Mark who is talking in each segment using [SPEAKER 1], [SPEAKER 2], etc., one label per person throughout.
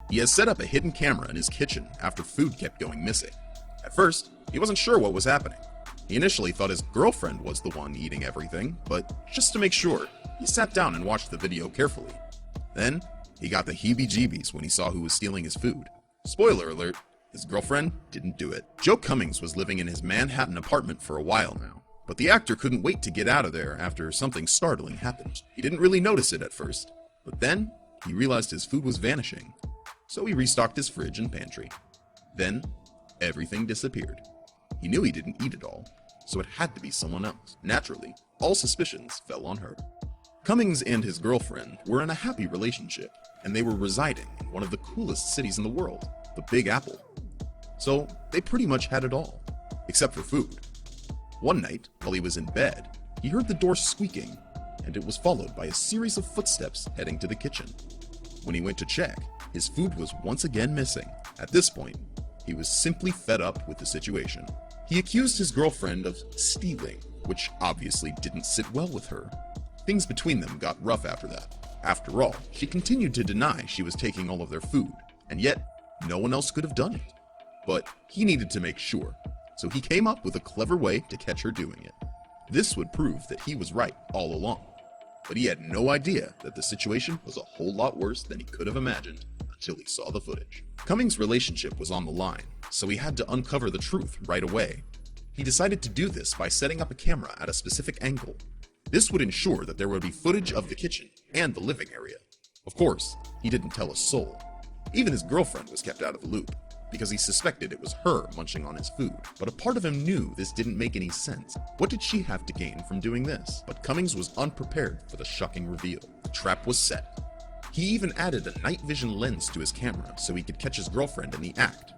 [SPEAKER 1] He has set up a hidden camera in his kitchen after food kept going missing. At first, he wasn't sure what was happening. He initially thought his girlfriend was the one eating everything, but just to make sure, he sat down and watched the video carefully. Then, he got the heebie-jeebies when he saw who was stealing his food. Spoiler alert, his girlfriend didn't do it. Joe Cummings was living in his Manhattan apartment for a while now, but the actor couldn't wait to get out of there after something startling happened. He didn't really notice it at first, but then he realized his food was vanishing, so he restocked his fridge and pantry. Then, everything disappeared. He knew he didn't eat it all, so it had to be someone else. Naturally, all suspicions fell on her. Cummings and his girlfriend were in a happy relationship, and they were residing in one of the coolest cities in the world, the Big Apple. So they pretty much had it all, except for food. One night, while he was in bed, he heard the door squeaking, and it was followed by a series of footsteps heading to the kitchen. When he went to check, his food was once again missing. At this point, he was simply fed up with the situation. He accused his girlfriend of stealing, which obviously didn't sit well with her. Things between them got rough after that. After all, she continued to deny she was taking all of their food, and yet no one else could have done it. But he needed to make sure, so he came up with a clever way to catch her doing it. This would prove that he was right all along. But he had no idea that the situation was a whole lot worse than he could have imagined until he saw the footage. Cummings' relationship was on the line, so he had to uncover the truth right away. He decided to do this by setting up a camera at a specific angle. This would ensure that there would be footage of the kitchen and the living area. Of course, he didn't tell a soul. Even his girlfriend was kept out of the loop, because he suspected it was her munching on his food. But a part of him knew this didn't make any sense. What did she have to gain from doing this? But Cummings was unprepared for the shocking reveal. The trap was set. He even added a night vision lens to his camera so he could catch his girlfriend in the act.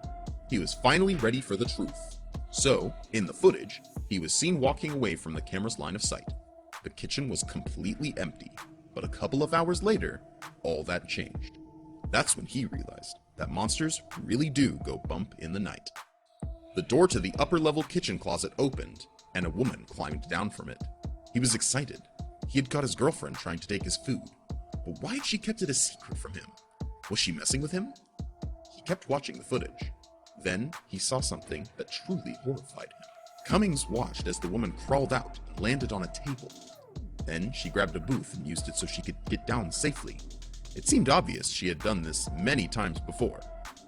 [SPEAKER 1] He was finally ready for the truth. So, in the footage, he was seen walking away from the camera's line of sight. The kitchen was completely empty, but a couple of hours later, all that changed. That's when he realized that monsters really do go bump in the night. The door to the upper level kitchen closet opened, and a woman climbed down from it. He was excited. He had caught his girlfriend trying to take his food. But why had she kept it a secret from him? Was she messing with him? He kept watching the footage. Then he saw something that truly horrified him. Cummings watched as the woman crawled out and landed on a table. Then she grabbed a booth and used it so she could get down safely. It seemed obvious she had done this many times before.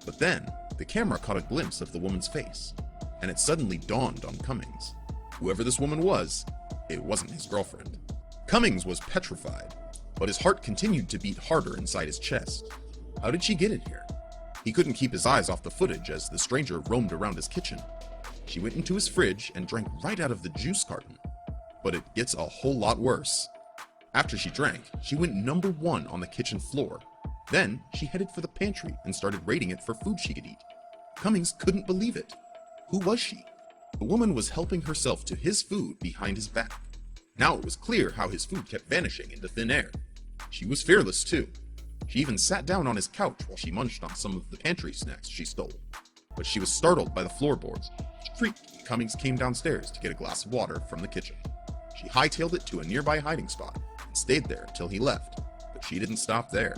[SPEAKER 1] But then, the camera caught a glimpse of the woman's face, and it suddenly dawned on Cummings. Whoever this woman was, it wasn't his girlfriend. Cummings was petrified, but his heart continued to beat harder inside his chest. How did she get in here? He couldn't keep his eyes off the footage as the stranger roamed around his kitchen. She went into his fridge and drank right out of the juice carton. But it gets a whole lot worse. After she drank, she went number 1 on the kitchen floor. Then she headed for the pantry and started raiding it for food she could eat. Cummings couldn't believe it. Who was she? The woman was helping herself to his food behind his back. Now it was clear how his food kept vanishing into thin air. She was fearless too. She even sat down on his couch while she munched on some of the pantry snacks she stole. But she was startled by the floorboards, which creaked when Cummings came downstairs to get a glass of water from the kitchen. She hightailed it to a nearby hiding spot and stayed there until he left, but she didn't stop there.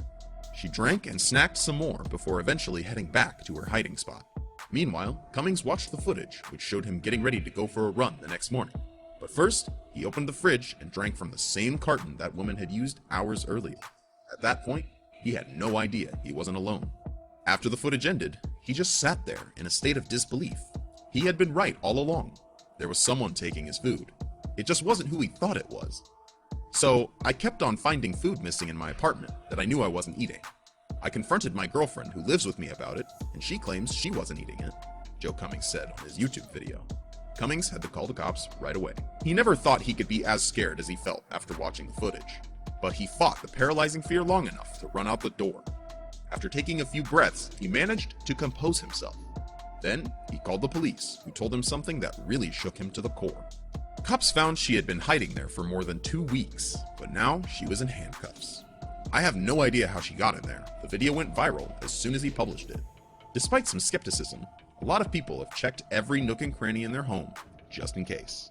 [SPEAKER 1] She drank and snacked some more before eventually heading back to her hiding spot. Meanwhile, Cummings watched the footage, which showed him getting ready to go for a run the next morning. But first, he opened the fridge and drank from the same carton that woman had used hours earlier. At that point, he had no idea he wasn't alone. After the footage ended, he just sat there in a state of disbelief. He had been right all along. There was someone taking his food. It just wasn't who he thought it was. So, I kept on finding food missing in my apartment that I knew I wasn't eating. I confronted my girlfriend who lives with me about it, and she claims she wasn't eating it, Joe Cummings said on his YouTube video. Cummings had to call the cops right away. He never thought he could be as scared as he felt after watching the footage, but he fought the paralyzing fear long enough to run out the door. After taking a few breaths, he managed to compose himself. Then, he called the police, who told him something that really shook him to the core. Cops found she had been hiding there for more than 2 weeks, but now she was in handcuffs. I have no idea how she got in there. The video went viral as soon as he published it. Despite some skepticism, a lot of people have checked every nook and cranny in their home, just in case.